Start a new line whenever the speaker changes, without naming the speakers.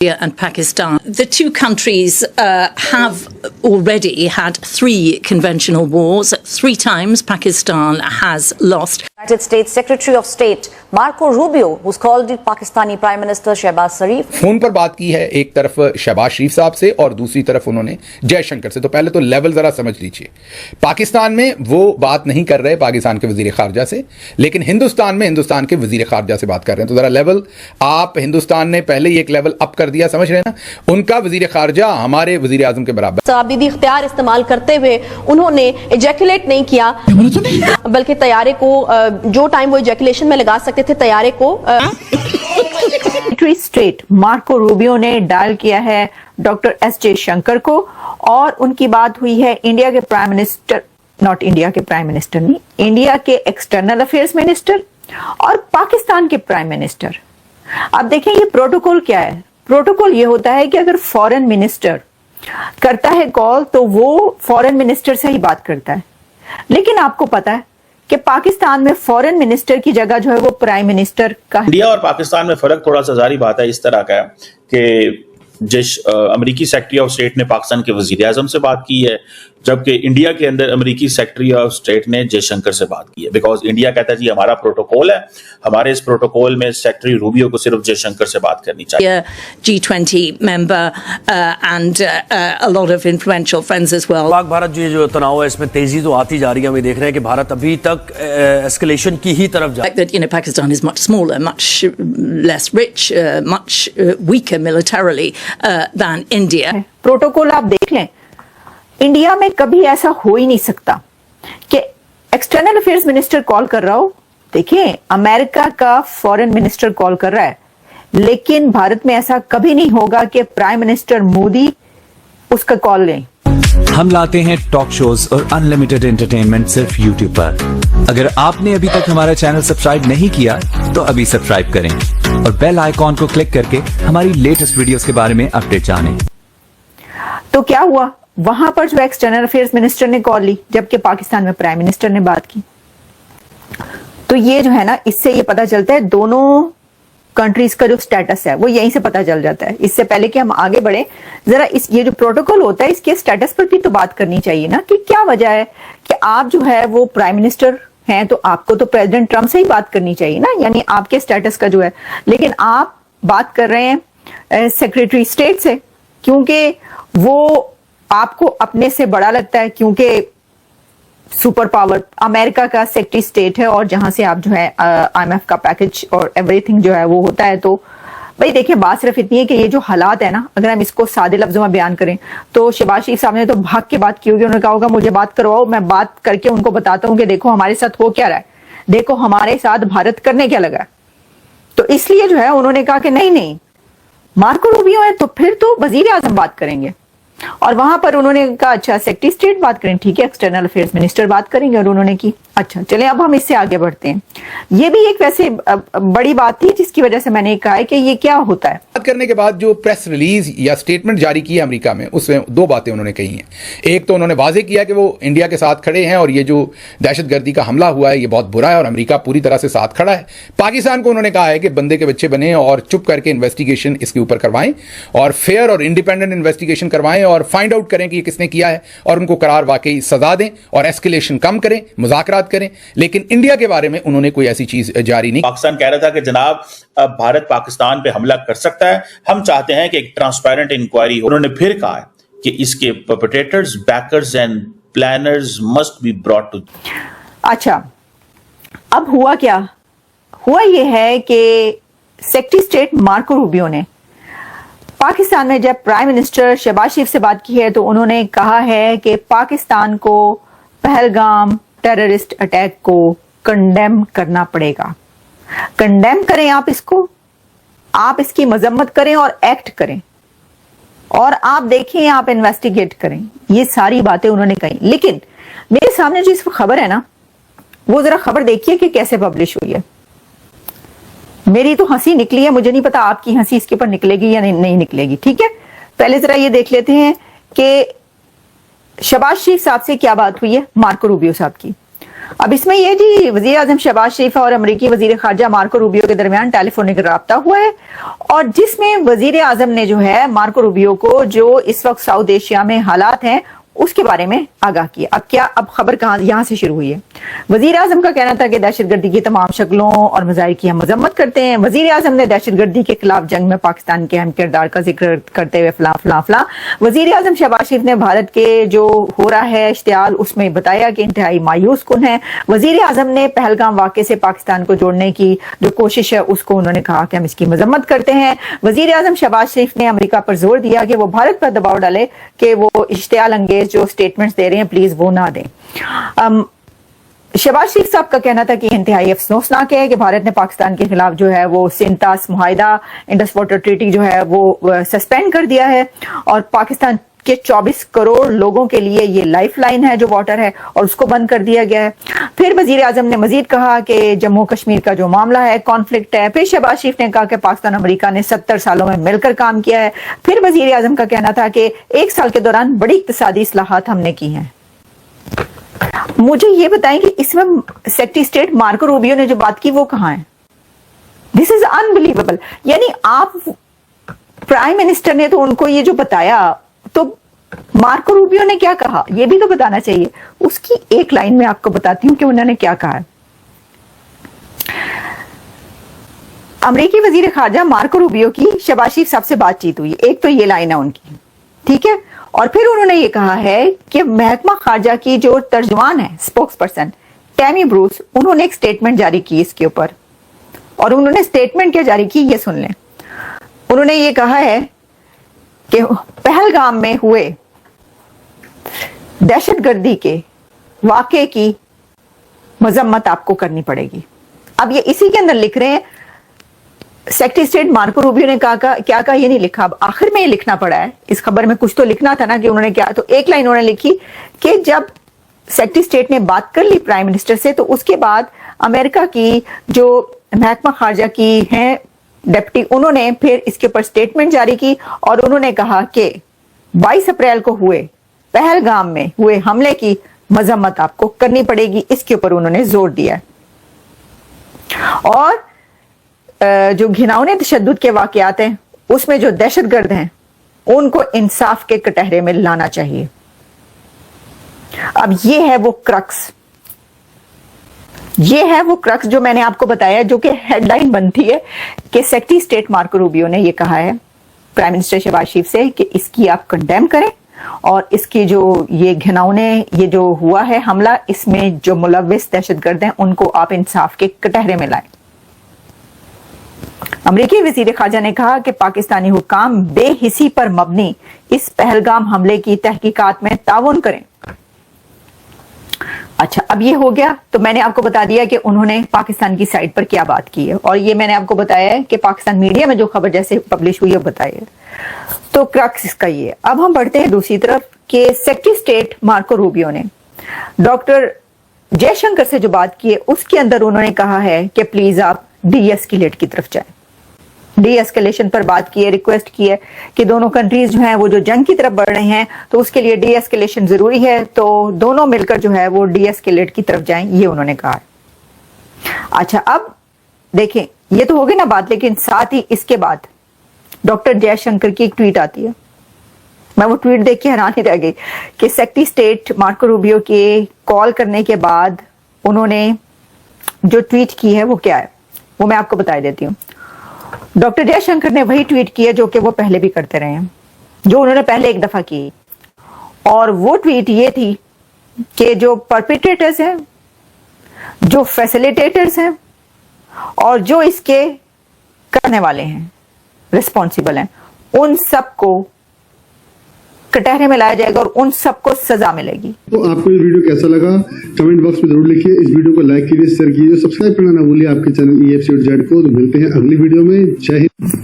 India and Pakistan. The two countries have already had 3 conventional wars. 3 times Pakistan has lost.
United States Secretary of State Marco Rubio, who's called the Pakistani Prime Minister Shehbaz Sharif.
Phone पर बात की है एक तरफ शहबाज शरीफ साहब से और दूसरी तरफ उन्होंने जयशंकर से। तो पहले तो लेवल जरा समझ लीजिए। पाकिस्तान में वो बात नहीं कर रहे पाकिस्तान के वजीर खारजा से, लेकिन हिंदुस्तान में हिंदुस्तान के वजीर खारजा से बात कर रहे हैं। तो जरा लेवल आप हिंदुस्तान ने पहले ही एक लेवल अप कर दिया, समझ रहे हैं ना। उनका वजीर खारजा हमारे वजीर आजम के बराबर।
अबीदी इख्तियार इस्तेमाल करते हुए उन्होंने इजैकुलेट नहीं किया, बल्कि तैयारे को जो टाइम वो इजैकुलेशन में लगा सकते थे तैयारे को।
सेक्रेटरी स्टेट मार्को रूबियो ने डायल किया है डॉक्टर एस जयशंकर को और उनकी बात हुई है इंडिया के प्राइम मिनिस्टर, नॉट इंडिया के प्राइम मिनिस्टर नहीं, इंडिया के एक्सटर्नल अफेयर्स मिनिस्टर और पाकिस्तान के प्राइम मिनिस्टर। अब देखें ये प्रोटोकॉल क्या है। प्रोटोकॉल ये होता है कि अगर फॉरेन मिनिस्टर करता है कॉल तो वो फॉरेन मिनिस्टर से ही बात करता है, लेकिन आपको पता है कि पाकिस्तान में फॉरेन मिनिस्टर की जगह जो है वो प्राइम मिनिस्टर का।
इंडिया और पाकिस्तान में फर्क थोड़ा सा जारी बात है इस तरह का है कि अमेरिकी सेक्रेटरी ऑफ स्टेट ने पाकिस्तान के वजीर आजम से बात की है, जबकि इंडिया के अंदर अमेरिकी सेक्रेटरी ऑफ स्टेट ने जयशंकर से बात की है। बिकॉज इंडिया कहता है जी हमारा प्रोटोकॉल है, हमारे इस प्रोटोकॉल में सेक्रेटरी रूबियो को सिर्फ जयशंकर से बात करनी चाहिए।
G20 member and a lot of influential friends as well.
Pak Bharat जो तनाव है इसमें तेजी तो आती जा रही है। हम देख रहे हैं कि भारत अभी तक एस्केलेशन की ही तरफ जा रहा है।
Pakistan is much smaller, much less rich, much weaker militarily than India.
Protocol आप देख लें, इंडिया में कभी ऐसा हो ही नहीं सकता कि एक्सटर्नल अफेयर्स मिनिस्टर कॉल कर रहा हो। देखिए अमेरिका का फॉरेन मिनिस्टर कॉल कर रहा है, लेकिन भारत में ऐसा कभी नहीं होगा कि प्राइम मिनिस्टर मोदी उसका कॉल लें।
हम लाते हैं टॉक शोज और अनलिमिटेड एंटरटेनमेंट सिर्फ YouTube पर। अगर आपने अभी तक हमारा चैनल सब्सक्राइब नहीं किया तो अभी सब्सक्राइब करें और बेल आइकॉन को क्लिक करके हमारी लेटेस्ट वीडियोस के बारे में अपडेट जानें।
तो क्या हुआ वहां पर जो एक्सटर्नल अफेयर्स मिनिस्टर ने कॉल ली, जबकि पाकिस्तान में प्राइम मिनिस्टर ने बात की। तो ये जो है ना, इससे ये पता चलता है दोनों कंट्रीज का जो स्टेटस है वो यहीं से पता चल जाता है। इससे पहले कि हम आगे बढ़े, जरा ये जो प्रोटोकॉल होता है इसके स्टेटस पर भी तो बात करनी चाहिए ना, कि क्या वजह है कि आप जो है वो प्राइम मिनिस्टर हैं तो आपको तो प्रेसिडेंट ट्रम्प से ही बात करनी चाहिए ना, यानी आपके स्टेटस का जो है, लेकिन आप बात कर रहे हैं सेक्रेटरी स्टेट से, क्योंकि वो आपको अपने से बड़ा लगता है, क्योंकि सुपर पावर अमेरिका का सेक्रेटरी स्टेट है और जहां से आप जो है IMF का पैकेज और एवरीथिंग जो है वो होता है। तो भाई देखिए बात सिर्फ इतनी है कि ये जो हालात है ना, अगर हम इसको सादे लफ्जों में बयान करें तो शहबाज शरीफ साहब ने तो भाग के बात की होगी। उन्होंने कहा होगा मुझे बात करवाओ, मैं बात करके उनको बताता हूं कि देखो हमारे साथ हो क्या रहा है, देखो हमारे साथ भारत करने क्या लगा। तो इसलिए जो है उन्होंने कहा कि नहीं मार्को रूबियो है तो फिर तो वजीर आजम बात करेंगे, और वहां पर उन्होंने कहा अच्छा सेक्रेटरी स्टेट बात करें, ठीक है एक्सटर्नल अफेयर्स मिनिस्टर बात करेंगे, और उन्होंने की। अच्छा चले अब हम इससे आगे बढ़ते हैं। ये भी एक वैसे बड़ी बात थी जिसकी वजह से मैंने कहा है कि ये क्या होता है।
बात करने के बाद जो प्रेस रिलीज या स्टेटमेंट जारी की है अमेरिका में, उसमें 2 बातें उन्होंने कही हैं। एक तो उन्होंने वाजे किया कि वो इंडिया के साथ खड़े हैं और ये जो दहशतगर्दी का हमला हुआ है ये बहुत बुरा है और अमेरिका पूरी तरह से साथ खड़ा है। पाकिस्तान को उन्होंने कहा है कि बंदे के बच्चे बने और चुप करके इन्वेस्टिगेशन इसके ऊपर करवाएं और फेयर और इंडिपेंडेंट इन्वेस्टिगेशन करवाएं और फाइंड आउट करें कि ये किसने किया है और उनको करार वाकई सजा दें और एस्केलेशन कम करें, मुज़ाकरात करें। लेकिन इंडिया के बारे में उन्होंने कोई ऐसी चीज जारी नहीं।
पाकिस्तान कह रहा था कि जनाब अब भारत पाकिस्तान पे हमला कर सकता है, हम चाहते हैं कि एक ट्रांसपेरेंट इंक्वायरी हो। उन्होंने फिर कहा है कि इसके perpetrators, backers and planners must be brought to.
अच्छा अब हुआ क्या? हुआ ये है कि सेक्रेटरी स्टेट मार्को रूबियो ने पाकिस्तान में जब प्राइम मिनिस्टर शहबाज शरीफ से बात की है तो उन्होंने कहा है कि पाकिस्तान को पहलगाम टेररिस्ट अटैक को कंडेम करना पड़ेगा। कंडेम करें आप इसको, आप इसकी मजम्मत करें और एक्ट करें, और आप देखें आप इन्वेस्टिगेट करें। ये सारी बातें उन्होंने कही। लेकिन मेरे सामने जो इस खबर है ना, वो जरा खबर देखिए कि कैसे पब्लिश हुई है। मेरी तो हंसी निकली है, मुझे नहीं पता आपकी हंसी इसके ऊपर निकलेगी या नहीं निकलेगी। ठीक है, पहले जरा ये देख लेते हैं कि शहबाज शरीफ साहब से क्या बात हुई है मार्को रूबियो साहब की। अब इसमें यह जी वजीर आजम शहबाज शरीफ और अमरीकी वजीर खारजा मार्को रूबियो के दरमियान टेलीफोनिक राब्ता हुआ है, और जिसमें वजीर आजम ने जो है मार्को रूबियो को जो इस वक्त साउथ एशिया में हालात हैं उसके बारे में आगाह किया। अब खबर कहां यहां से शुरू हुई है। वजीर आजम का कहना था कि दहशतगर्दी की तमाम शक्लों और मज़ाहिर की हम मजम्मत करते हैं। वजीर आजम ने दहशतगर्दी के खिलाफ जंग में पाकिस्तान के अहम किरदार का जिक्र करते हुए फला। वजीर आजम शहबाज शरीफ ने भारत के जो हो रहा है इश्तियाल उसमें बताया कि इंतहाई मायूस कुन है। वजीर आजम ने पहलगाम वाक़े से पाकिस्तान को जोड़ने की जो कोशिश है उसको उन्होंने कहा कि हम इसकी मजम्मत करते हैं। वजीर आजम शहबाज शरीफ ने अमेरिका पर जोर दिया कि वो भारत पर दबाव डाले कि वो इश्तियाल अंगेज जो स्टेटमेंट्स दे रहे हैं प्लीज वो ना दें। शहबाज शरीफ साहब का कहना था कि इंतहाई अफसोसनाक है कि भारत ने पाकिस्तान के खिलाफ जो है वो सिंतास मुआहिदा इंडस वाटर ट्रीटी जो है वो सस्पेंड कर दिया है, और पाकिस्तान के 24 करोड़ लोगों के लिए ये लाइफ लाइन है जो वाटर है और उसको बंद कर दिया गया है। फिर वजीर आजम ने मजीद कहा कि जम्मू कश्मीर का जो मामला है कॉन्फ्लिक्ट है। फिर शहबाज शरीफ ने कहा कि पाकिस्तान अमेरिका ने 70 सालों में मिलकर काम किया है। फिर वजीर आजम का कहना था कि 1 साल के दौरान बड़ी इक्तिसादी इस्लाहात हमने की हैं। मुझे ये बताएं कि इसमें सेक्रेटरी स्टेट मार्को रूबियो ने जो बात की वो कहां है? This is unbelievable. यानी आप प्राइम मिनिस्टर ने तो उनको ये जो बताया, तो मार्को रूबियो ने क्या कहा ये भी तो बताना चाहिए। उसकी एक लाइन में आपको बताती हूं कि उन्होंने क्या कहा है। अमेरिकी वजीर खारजा मार्को रूबियो की शहबाज शरीफ साहब से बातचीत हुई, एक तो ये लाइन है उनकी, ठीक है। और फिर उन्होंने ये कहा है कि महकमा खारजा की जो तर्जुमान है स्पोक्स पर्सन टैमी ब्रूस, उन्होंने एक स्टेटमेंट जारी की इसके ऊपर, और उन्होंने स्टेटमेंट क्या जारी की ये सुन लें। उन्होंने ये कहा है कि पहलगाम में हुए दहशतगर्दी के वाक़े की मजम्मत आपको करनी पड़ेगी। अब ये इसी के अंदर लिख रहे हैं, सेक्रेटरी स्टेट मार्को रूबियो ने क्या कहा ये नहीं लिखा, अब आखिर में ये लिखना पड़ा है। इस खबर में कुछ तो लिखना था ना कि उन्होंने क्या, तो एक लाइन उन्होंने लिखी कि जब सेक्रेटरी स्टेट ने बात कर ली प्राइम मिनिस्टर से, तो उसके बाद अमेरिका की जो महकमा खारजा की हैं डिप्टी, उन्होंने फिर इसके ऊपर स्टेटमेंट जारी की और उन्होंने कहा कि 22 अप्रैल को हुए पहलगाम में हुए हमले की मजम्मत आपको करनी पड़ेगी। इसके ऊपर उन्होंने जोर दिया। और जो घिनौने तशद्दुद के वाकयात हैं उसमें जो दहशतगर्द हैं उनको इंसाफ के कटहरे में लाना चाहिए। अब ये है वो क्रक्स, ये है वो क्रक्स जो मैंने आपको बताया, जो कि हेडलाइन बनती है कि सेक्रेटरी स्टेट मार्को रूबियो ने ये कहा है प्राइम मिनिस्टर शहबाज शरीफ से कि इसकी आप कंडेम करें और इसकी जो ये घिनौने ये जो हुआ है हमला, इसमें जो मुलव्विस दहशतगर्द हैं उनको आप इंसाफ के कटहरे में लाएं। अमेरिकी वजीर खारजा ने कहा कि पाकिस्तानी हुक्काम बेहिसी पर मबनी इस पहलगाम हमले की तहकीकात में ताउन करें। अच्छा, अब ये हो गया तो मैंने आपको बता दिया कि उन्होंने पाकिस्तान की साइड पर क्या बात की है, और ये मैंने आपको बताया है कि पाकिस्तान मीडिया में जो खबर जैसे पब्लिश हुई है बताइए। तो क्रक्स इसका ये। अब हम बढ़ते हैं दूसरी तरफ कि सेक्रेटरी स्टेट मार्को रूबियो ने डॉक्टर जयशंकर से जो बात की है उसके अंदर उन्होंने कहा है कि प्लीज आप डी-एस्केलेट की तरफ जाएं। डी-एस्केलेशन पर बात की है, रिक्वेस्ट की है कि दोनों कंट्रीज जो हैं वो जो जंग की तरफ बढ़ रहे हैं तो उसके लिए डी-एस्केलेशन जरूरी है, तो दोनों मिलकर जो है वो डी-एस्केलेट की तरफ जाएं, ये उन्होंने कहा। अच्छा, अब देखें ये तो हो गई ना बात, लेकिन साथ ही इसके बाद डॉक्टर जयशंकर की एक ट्वीट आती है। मैं वो ट्वीट देख के हैरान ही रह गई कि सेक्रेटरी स्टेट मार्को रूबियो के कॉल करने के बाद उन्होंने जो ट्वीट की है वो क्या है वो मैं आपको बता देती हूँ। डॉक्टर जयशंकर ने वही ट्वीट किया जो कि वो पहले भी करते रहे हैं, जो उन्होंने पहले एक दफा की, और वो ट्वीट ये थी कि जो परपिट्रेटर्स हैं, जो फैसिलिटेटर्स हैं और जो इसके करने वाले हैं, रिस्पॉन्सिबल हैं, उन सबको कटहरे में लाया जाएगा और उन सबको सजा मिलेगी।
तो आपको ये वीडियो कैसा लगा कमेंट बॉक्स में जरूर लिखिए। इस वीडियो को लाइक कीजिए, शेयर कीजिए, सब्सक्राइब करना ना भूलिए आपके चैनल EFC.Z को। तो मिलते हैं अगली वीडियो में। जय हिंद।